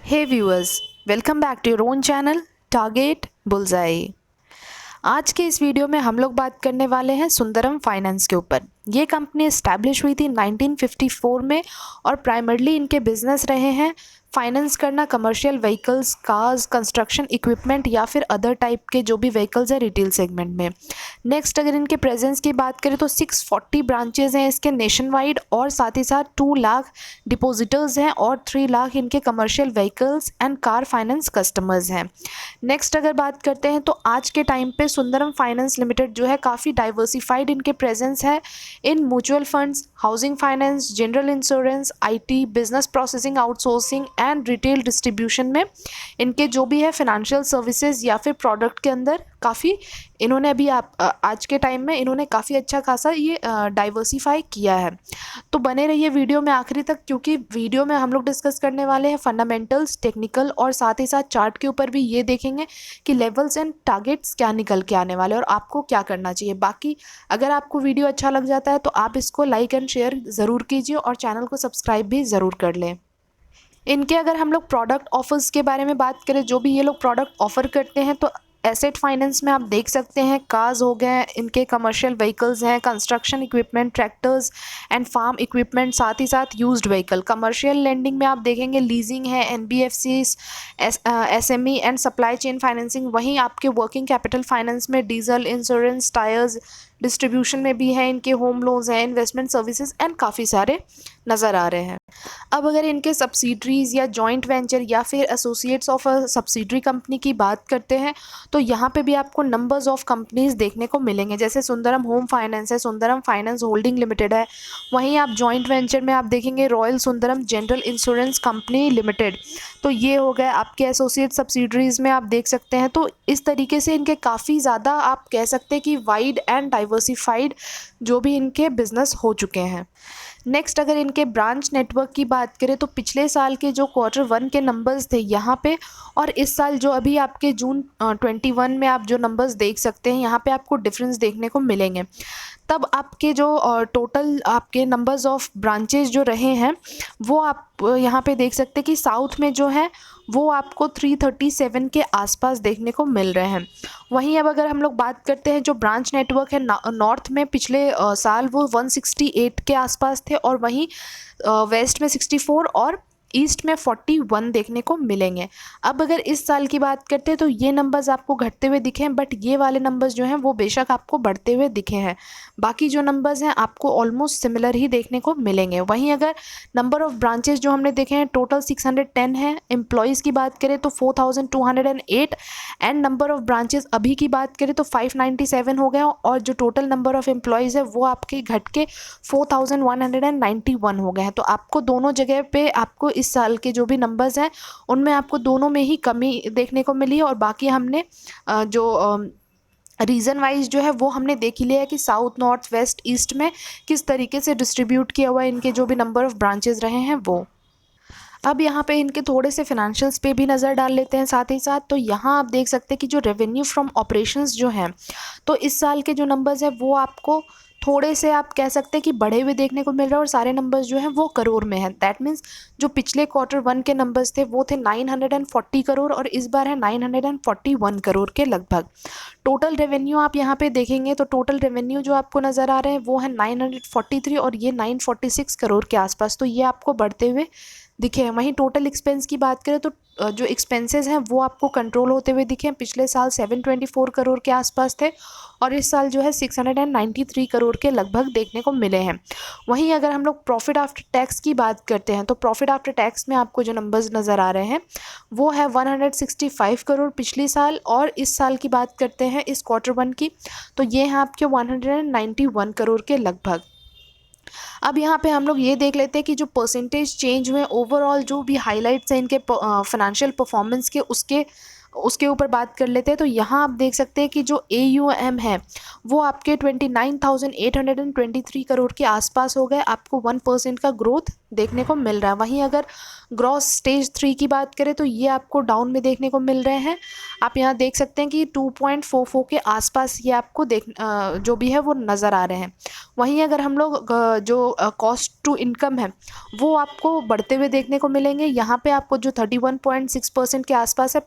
Hey viewers, welcome back to your own channel Target Bullseye। आज के इस video में हम लोग बात करने वाले हैं सुंदरम फाइनेंस के ऊपर। ये कंपनी एस्टैब्लिश हुई थी 1954 में और प्राइमरली इनके बिजनेस रहे हैं फाइनेंस करना commercial vehicles, cars, construction equipment या फिर अदर टाइप के जो भी व्हीकल्स है रिटेल सेगमेंट में। नेक्स्ट अगर इनके प्रेजेंस की बात करें तो 640 ब्रांचेज हैं इसके नेशन वाइड और साथ ही साथ 2 लाख डिपोजिटर्स हैं और 3 लाख इनके commercial vehicles and car finance customers हैं। नेक्स्ट अगर बात करते हैं तो आज के टाइम पे सुंदरम फाइनेंस लिमिटेड जो है काफ़ी डाइवर्सिफाइड इनके प्रेजेंस है in mutual funds, housing finance, general insurance, IT, business processing outsourcing and retail distribution में इनके जो भी है फाइनेंशियल सर्विसेज या फिर प्रोडक्ट के अंदर काफ़ी इन्होंने अभी आज के टाइम में इन्होंने काफ़ी अच्छा खासा ये डाइवर्सिफाई किया है। तो बने रहिए वीडियो में आखिरी तक, क्योंकि वीडियो में हम लोग डिस्कस करने वाले हैं फंडामेंटल्स, टेक्निकल और साथ ही साथ चार्ट के ऊपर भी ये देखेंगे कि लेवल्स एंड टारगेट्स क्या निकल के आने वाले और आपको क्या करना चाहिए। बाकी अगर आपको वीडियो अच्छा लग जाता है तो आप इसको लाइक एंड शेयर ज़रूर कीजिए और चैनल को सब्सक्राइब भी ज़रूर कर लें। इनके अगर हम लोग प्रोडक्ट ऑफर्स के बारे में बात करें, जो भी ये लोग प्रोडक्ट ऑफर करते हैं, तो एसेट फाइनेंस में आप देख सकते हैं कार्स हो गए, इनके कमर्शियल व्हीकल्स हैं, construction equipment, tractors and farm equipment, साथ ही साथ यूज्ड व्हीकल। कमर्शियल लेंडिंग में आप देखेंगे लीजिंग है, NBFCs, SME and supply chain financing. वहीं आपके वर्किंग कैपिटल फाइनेंस में डीजल, इंश्योरेंस, टायर्स, डिस्ट्रीब्यूशन में भी है इनके होम लोन्स हैं, इन्वेस्टमेंट सर्विसेज एंड काफ़ी सारे नज़र आ रहे हैं। अब अगर इनके सब्सिडरीज या जॉइंट वेंचर या फिर associates of a subsidiary company की बात करते हैं तो यहाँ पे भी आपको नंबर्स ऑफ कंपनीज देखने को मिलेंगे। जैसे सुंदरम होम फाइनेंस है, सुंदरम फाइनेंस होल्डिंग लिमिटेड है। वहीं आप जॉइंट वेंचर में आप देखेंगे royal Sundaram general insurance company limited. तो ये हो गए आपके एसोसिएट सब्सिडरीज में आप देख सकते हैं। तो इस तरीके से इनके काफ़ी ज़्यादा आप कह सकते हैं कि वाइड एंड डाइवर्सिफाइड जो भी इनके बिजनेस हो चुके हैं। नेक्स्ट अगर इनके ब्रांच नेटवर्क की बात करें तो पिछले साल के जो Q1 के नंबर्स थे यहाँ पे और इस साल जो अभी आपके जून 21 में आप जो नंबर्स देख सकते हैं, यहाँ पे आपको डिफरेंस देखने को मिलेंगे। तब आपके जो टोटल आपके नंबर्स ऑफ ब्रांचेज जो रहे हैं वो आप यहाँ पे देख सकते हैं कि साउथ में जो है वो आपको 337 के आसपास देखने को मिल रहे हैं। वहीं अब अगर हम लोग बात करते हैं जो ब्रांच नेटवर्क है नॉर्थ में पिछले साल वो 168 के आसपास थे और वहीं वेस्ट में 64 और ईस्ट में 41 देखने को मिलेंगे। अब अगर इस साल की बात करते हैं तो ये नंबर्स आपको घटते हुए दिखे हैं, बट ये वाले नंबर्स जो हैं वो बेशक आपको बढ़ते हुए दिखे हैं। बाकी जो नंबर्स हैं आपको ऑलमोस्ट सिमिलर ही देखने को मिलेंगे। वहीं अगर नंबर ऑफ ब्रांचेस जो हमने देखे हैं टोटल 610 है। एम्प्लॉयज़ की बात करें तो 4208 एंड नंबर ऑफ ब्रांचेस अभी की बात करें तो 597 हो गया और जो टोटल नंबर ऑफ एम्प्लॉयज़ है वो आपके घट के 4191 हो गए हैं। तो आपको दोनों जगह पे आपको इस साल के जो भी नंबर्स हैं उनमें आपको दोनों में ही कमी देखने को मिली है और बाकी हमने जो रीज़न वाइज जो है वो हमने देख ही लिया है कि साउथ, नॉर्थ, वेस्ट, ईस्ट में किस तरीके से डिस्ट्रीब्यूट किया हुआ है इनके जो भी नंबर ऑफ़ ब्रांचेस रहे हैं वो। अब यहाँ पे इनके थोड़े से फिनेंशियल्स पे भी नज़र डाल लेते हैं साथ ही साथ। तो यहाँ आप देख सकते हैं कि जो रेवेन्यू फ्रॉम ऑपरेशंस जो हैं तो इस साल के जो नंबर्स हैं वो आपको थोड़े से आप कह सकते हैं कि बढ़े हुए देखने को मिल रहा है और सारे नंबर्स जो हैं वो करोड़ में हैं। दैट मीन्स जो पिछले Q1 के नंबर्स थे वो थे 940 करोड़ और इस बार है 941 करोड़ के लगभग। टोटल रेवेन्यू आप यहाँ पे देखेंगे तो टोटल रेवेन्यू जो आपको नज़र आ रहे हैं वो है 943 और ये 946 करोड़ के आसपास। तो ये आपको बढ़ते हुए दिखे हैं। वहीं टोटल एक्सपेंस की बात करें तो जो एक्सपेंसेस हैं वो आपको कंट्रोल होते हुए दिखे हैं। पिछले साल 724 करोड़ के आसपास थे और इस साल जो है 693 करोड़ के लगभग देखने को मिले हैं। वहीं अगर हम लोग प्रॉफिट आफ्टर टैक्स की बात करते हैं तो प्रॉफिट आफ्टर टैक्स में आपको जो नंबर्स नज़र आ रहे हैं वो है 165 करोड़ पिछले साल और इस साल की बात करते हैं इस Q1 की तो ये हैं आपके 191 करोड़ के लगभग। अब यहाँ पे हम लोग ये देख लेते हैं कि जो परसेंटेज चेंज हुए ओवरऑल जो भी हाइलाइट्स हैं इनके फाइनेंशियल परफॉर्मेंस के उसके उसके ऊपर बात कर लेते हैं, तो यहाँ आप देख सकते हैं कि जो AUM है वो आपके 29,823 करोड़ के आसपास हो गए। आपको 1% का ग्रोथ देखने को मिल रहा है। वहीं अगर ग्रॉस स्टेज 3 की बात करें तो ये आपको डाउन में देखने को मिल रहे हैं। आप यहाँ देख सकते हैं कि 2.44 के आसपास ये आपको जो भी है वो नज़र आ रहे हैं। वहीं अगर हम लोग जो कॉस्ट टू इनकम है वो आपको बढ़ते हुए देखने को मिलेंगे। यहाँ पे आपको जो 31.6% के आसपास है,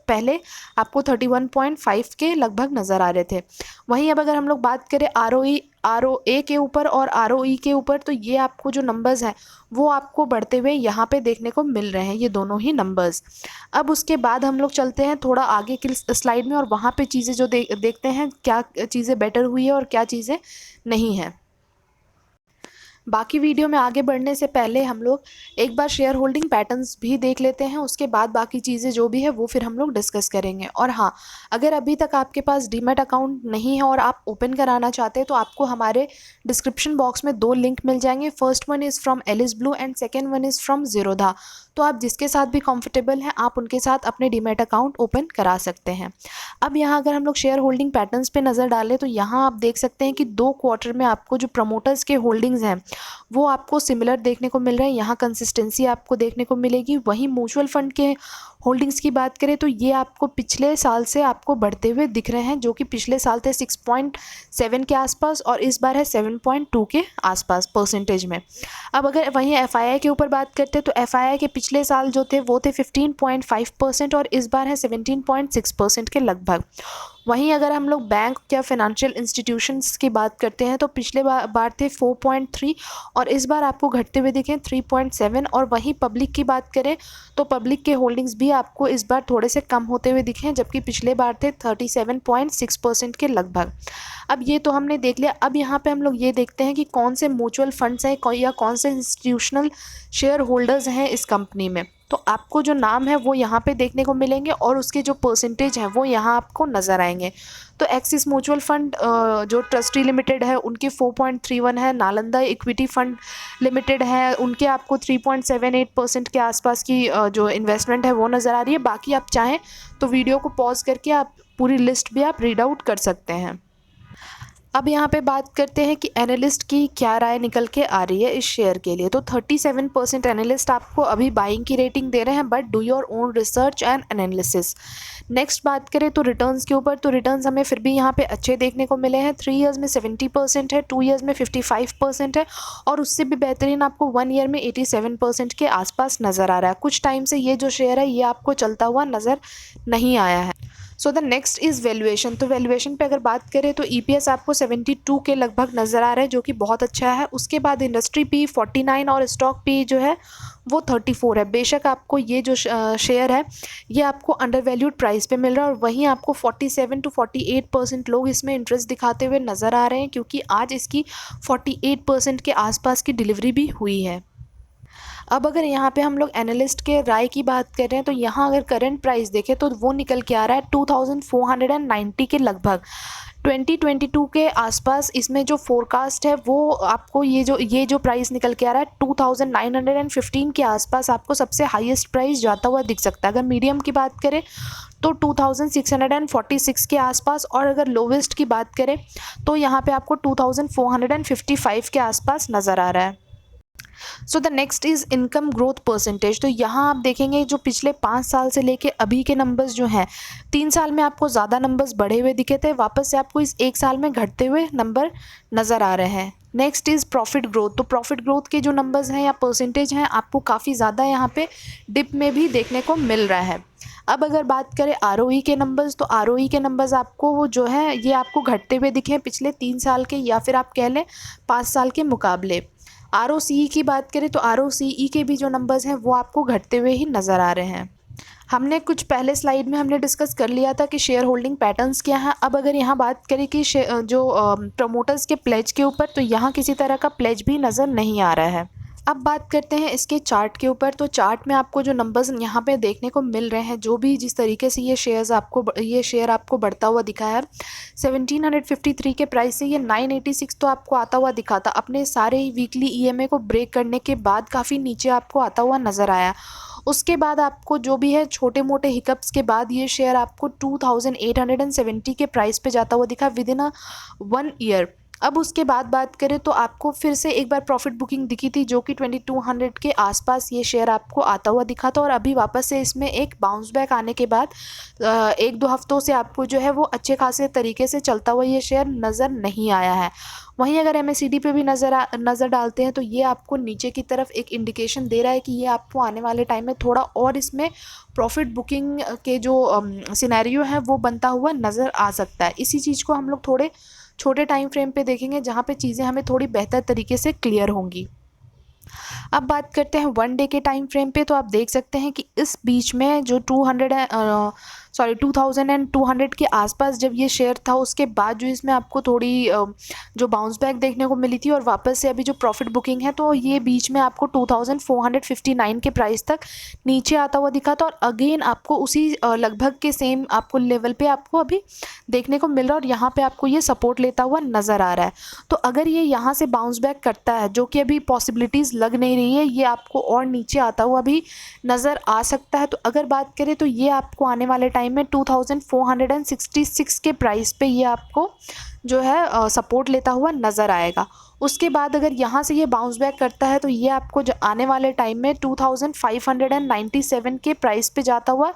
पहले आपको 31.5 के लगभग नज़र आ रहे थे। वहीं अब अगर हम लोग बात करें ROA के ऊपर और ROE के ऊपर, तो ये आपको जो नंबर्स हैं वो आपको बढ़ते हुए यहाँ पे देखने को मिल रहे हैं, ये दोनों ही नंबर्स। अब उसके बाद हम लोग चलते हैं थोड़ा आगे की स्लाइड में और वहाँ पे चीज़ें जो देखते हैं क्या चीज़ें बेटर हुई है और क्या चीज़ें नहीं हैं। बाकी वीडियो में आगे बढ़ने से पहले हम लोग एक बार शेयर होल्डिंग पैटर्न्स भी देख लेते हैं, उसके बाद बाकी चीज़ें जो भी है वो फिर हम लोग डिस्कस करेंगे। और हाँ, अगर अभी तक आपके पास डीमैट अकाउंट नहीं है और आप ओपन कराना चाहते हैं तो आपको हमारे डिस्क्रिप्शन बॉक्स में 2 लिंक मिल जाएंगे। First one is from Alice Blue and second one is from Zerodha. तो आप जिसके साथ भी कंफर्टेबल हैं आप उनके साथ अपने डीमैट अकाउंट ओपन करा सकते हैं। अब यहाँ अगर हम लोग शेयर होल्डिंग पैटर्न्स पे नज़र डालें तो यहाँ आप देख सकते हैं कि 2 क्वार्टर में आपको जो प्रमोटर्स के होल्डिंग्स हैं वो आपको सिमिलर देखने को मिल रहे हैं। यहाँ कंसिस्टेंसी आपको देखने को मिलेगी। वहीं म्यूचुअल फंड के होल्डिंग्स की बात करें तो ये आपको पिछले साल से आपको बढ़ते हुए दिख रहे हैं, जो कि पिछले साल थे 6.7 के आसपास और इस बार है 7.2 के आसपास परसेंटेज में। अब अगर वहीं FII के ऊपर बात करते हैं तो FII के पिछले साल जो थे वो थे 15.5% और इस बार है 17.6% के लगभग। वहीं अगर हम लोग बैंक या फाइनेंशियल इंस्टीट्यूशंस की बात करते हैं तो पिछले बार थे 4.3 और इस बार आपको घटते हुए दिखें 3.7। और वहीं पब्लिक की बात करें तो पब्लिक के होल्डिंग्स भी आपको इस बार थोड़े से कम होते हुए दिखे, जबकि पिछले बार थे 37.6% के लगभग। अब ये तो हमने देख लिया। अब यहाँ पे हम लोग ये देखते हैं कि कौन से म्यूचुअल फंड्स हैं या कौन से इंस्टीट्यूशनल शेयर होल्डर्स हैं इस कंपनी में। तो आपको जो नाम है वो यहाँ पे देखने को मिलेंगे और उसके जो परसेंटेज हैं वो यहाँ आपको नज़र आएंगे। तो एक्सिस म्यूचुअल फंड जो ट्रस्टी लिमिटेड है उनके 4.31 है। नालंदा इक्विटी फंड लिमिटेड है उनके आपको 3.78% के आसपास की जो इन्वेस्टमेंट है वो नज़र आ रही है। बाकी आप चाहें तो वीडियो को पॉज करके आप पूरी लिस्ट भी आप रीड आउट कर सकते हैं। अब यहाँ पे बात करते हैं कि एनालिस्ट की क्या राय निकल के आ रही है इस शेयर के लिए। तो 37% एनालिस्ट आपको अभी बाइंग की रेटिंग दे रहे हैं, but do your own research and analysis. Next बात करें तो रिटर्न्स के ऊपर, तो रिटर्न्स हमें फिर भी यहाँ पे अच्छे देखने को मिले हैं। 3 ईयर्स में 70% है, 2 ईयर्स में 55% है और उससे भी बेहतरीन आपको 1 ईयर में 87% के आसपास नज़र आ रहा है। कुछ टाइम से ये जो शेयर है ये आपको चलता हुआ नज़र नहीं आया है। So the next is valuation. तो वैल्यूएशन पे अगर बात करें तो EPS आपको 72 के लगभग नज़र आ रहा है, जो कि बहुत अच्छा है। उसके बाद इंडस्ट्री P 49 और स्टॉक P जो है वो 34 है। बेशक आपको ये जो शेयर है ये आपको अंडर वैल्यूड प्राइस पे मिल रहा है और वहीं आपको 47 to 48% लोग इसमें इंटरेस्ट दिखाते हुए नज़र आ रहे हैं, क्योंकि आज इसकी 48% के आसपास की डिलीवरी भी हुई है। अब अगर यहाँ पे हम लोग एनालिस्ट के राय की बात कर रहे हैं तो यहाँ अगर करंट प्राइस देखें तो वो निकल के आ रहा है 2490 के लगभग। 2022 के आसपास इसमें जो फोरकास्ट है वो आपको ये जो प्राइस निकल के आ रहा है 2915 के आसपास आपको सबसे हाईएस्ट प्राइस जाता हुआ दिख सकता है। अगर मीडियम की बात करें तो 2646 के आसपास और अगर लोवेस्ट की बात करें तो यहाँ पे आपको 2455 के आसपास नज़र आ रहा है। So the next is income growth percentage. तो यहाँ आप देखेंगे जो पिछले 5 साल से लेके अभी के नंबर्स जो हैं, 3 साल में आपको ज़्यादा नंबर्स बढ़े हुए दिखे थे, वापस से आपको इस 1 साल में घटते हुए नंबर नज़र आ रहे हैं। Next is profit growth. तो प्रॉफिट ग्रोथ के जो नंबर्स हैं या परसेंटेज हैं आपको काफ़ी ज़्यादा यहाँ पे डिप में भी देखने को मिल रहा है। अब अगर बात करें ROE के नंबर्स, तो ROE के नंबर्स आपको वो जो है ये आपको घटते हुए दिखे पिछले 3 साल के या फिर आप कह लें 5 साल के मुकाबले। ROCE की बात करें तो ROCE के भी जो नंबर्स हैं वो आपको घटते हुए ही नज़र आ रहे हैं। हमने कुछ पहले स्लाइड में हमने डिस्कस कर लिया था कि शेयर होल्डिंग पैटर्न्स क्या हैं। अब अगर यहाँ बात करें कि जो प्रमोटर्स के प्लेज के ऊपर, तो यहाँ किसी तरह का प्लेज भी नज़र नहीं आ रहा है। अब बात करते हैं इसके चार्ट के ऊपर। तो चार्ट में आपको जो नंबर्स यहाँ पे देखने को मिल रहे हैं, जो भी जिस तरीके से ये शेयर आपको बढ़ता हुआ दिखा है 1753 के प्राइस से ये 986 तो आपको आता हुआ दिखा था। अपने सारे वीकली EMA को ब्रेक करने के बाद काफ़ी नीचे आपको आता हुआ नज़र आया। उसके बाद आपको जो भी है छोटे मोटे हिकअप्स के बाद ये शेयर आपको 2870 के प्राइस पे जाता हुआ दिखा विद इन 1 ईयर। अब उसके बाद बात करें तो आपको फिर से एक बार प्रॉफिट बुकिंग दिखी थी जो कि 2200 के आसपास ये शेयर आपको आता हुआ दिखा था, और अभी वापस से इसमें एक बाउंस बैक आने के बाद 1-2 हफ्तों से आपको जो है वो अच्छे खासे तरीके से चलता हुआ ये शेयर नज़र नहीं आया है। वहीं अगर MACD पे भी नज़र डालते हैं तो ये आपको नीचे की तरफ एक इंडिकेशन दे रहा है कि ये आपको आने वाले टाइम में थोड़ा और इसमें प्रॉफिट बुकिंग के जो सिनेरियो है वो बनता हुआ नज़र आ सकता है। इसी चीज़ को हम लोग थोड़े छोटे टाइम फ्रेम पे देखेंगे जहाँ पे चीज़ें हमें थोड़ी बेहतर तरीके से क्लियर होंगी। अब बात करते हैं 1 डे के टाइम फ्रेम पे, तो आप देख सकते हैं कि इस बीच में जो 2200 के आसपास जब ये शेयर था उसके बाद जो इसमें आपको थोड़ी जो बाउंस बैक देखने को मिली थी और वापस से अभी जो प्रॉफिट बुकिंग है तो ये बीच में आपको 2459 के प्राइस तक नीचे आता हुआ दिखा था, और अगेन आपको उसी लगभग के सेम आपको लेवल पे आपको अभी देखने को मिल रहा है और यहाँ पे आपको ये सपोर्ट लेता हुआ नज़र आ रहा है। तो अगर ये यहाँ से बाउंस बैक करता है, जो कि अभी पॉसिबिलिटीज़ लग नहीं रही है, ये आपको और नीचे आता हुआ भी नज़र आ सकता है। तो अगर बात करें तो ये आपको आने वाले टाइम में 2466 के प्राइस पे ये आपको जो है सपोर्ट लेता हुआ नज़र आएगा। उसके बाद अगर यहाँ से ये बाउंस बैक करता है तो ये आपको आने वाले टाइम में 2597 के प्राइस पे जाता हुआ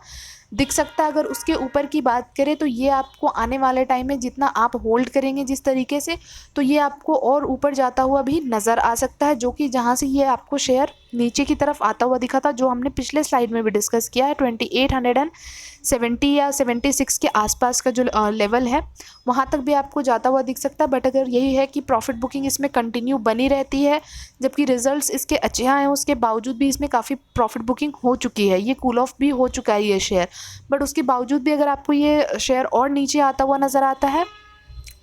दिख सकता है। अगर उसके ऊपर की बात करें तो ये आपको आने वाले टाइम में जितना आप होल्ड करेंगे जिस तरीके से, तो ये आपको और ऊपर जाता हुआ भी नज़र आ सकता है, जो कि जहाँ से ये आपको शेयर नीचे की तरफ आता हुआ दिखा था, जो हमने पिछले स्लाइड में भी डिस्कस किया है 2870 या 76 के आसपास का जो लेवल है वहाँ तक भी आपको जाता हुआ दिख सकता है। बट अगर यही है कि प्रॉफिट बुकिंग इसमें कंटिन्यू बनी रहती है, जबकि रिजल्ट्स इसके अच्छे आए हैं उसके बावजूद भी इसमें काफ़ी प्रॉफिट बुकिंग हो चुकी है, ये कूल ऑफ भी हो चुका है ये शेयर, बट उसके बावजूद भी अगर आपको ये शेयर और नीचे आता हुआ नज़र आता है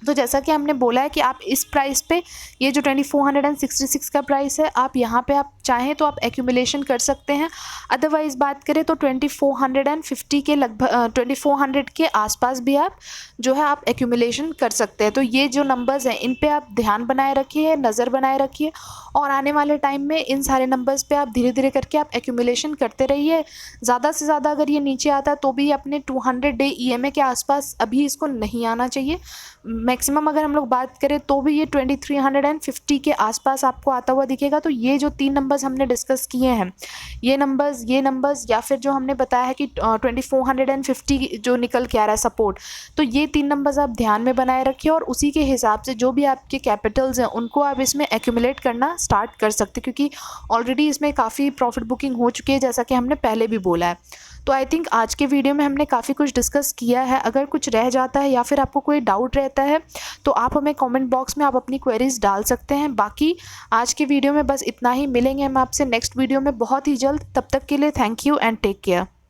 तो जैसा कि हमने बोला है कि आप इस प्राइस पे ये जो 2466 का प्राइस है आप यहाँ पे आप चाहें तो आप एक्यूमुलेशन कर सकते हैं। अदरवाइज़ बात करें तो 2450 के लगभग 2400 के आसपास भी आप जो है आप एक्यूमुलेशन कर सकते हैं। तो ये जो नंबर्स हैं इन पे आप ध्यान बनाए रखिए, नज़र बनाए रखिए, और आने वाले टाइम में इन सारे नंबर्स पे आप धीरे धीरे करके आप एक्यूमुलेशन करते रहिए। ज़्यादा से ज़्यादा अगर ये नीचे आता है तो भी अपने 200 डे EMA के आसपास अभी इसको नहीं आना चाहिए। मैक्सिमम अगर हम लोग बात करें तो भी ये 2350 के आसपास आपको आता हुआ दिखेगा। तो ये जो 3 नंबर्स हमने डिस्कस किए हैं, ये नंबर्स या फिर जो हमने बताया है कि 2450 जो निकल के आ रहा है सपोर्ट, तो ये 3 नंबर्स आप ध्यान में बनाए रखिए और उसी के हिसाब से जो भी आपके कैपिटल्स हैं उनको आप इसमें एक्यूमुलेट करना स्टार्ट कर सकते, क्योंकि ऑलरेडी इसमें काफ़ी प्रॉफिट बुकिंग हो चुकी है जैसा कि हमने पहले भी बोला है। तो आई थिंक आज के वीडियो में हमने काफ़ी कुछ डिस्कस किया है। अगर कुछ रह जाता है या फिर आपको कोई डाउट रहता है तो आप हमें कमेंट बॉक्स में आप अपनी क्वेरीज डाल सकते हैं। बाकी आज के वीडियो में बस इतना ही, मिलेंगे हम आपसे नेक्स्ट वीडियो में बहुत ही जल्द। तब तक के लिए thank you and take care.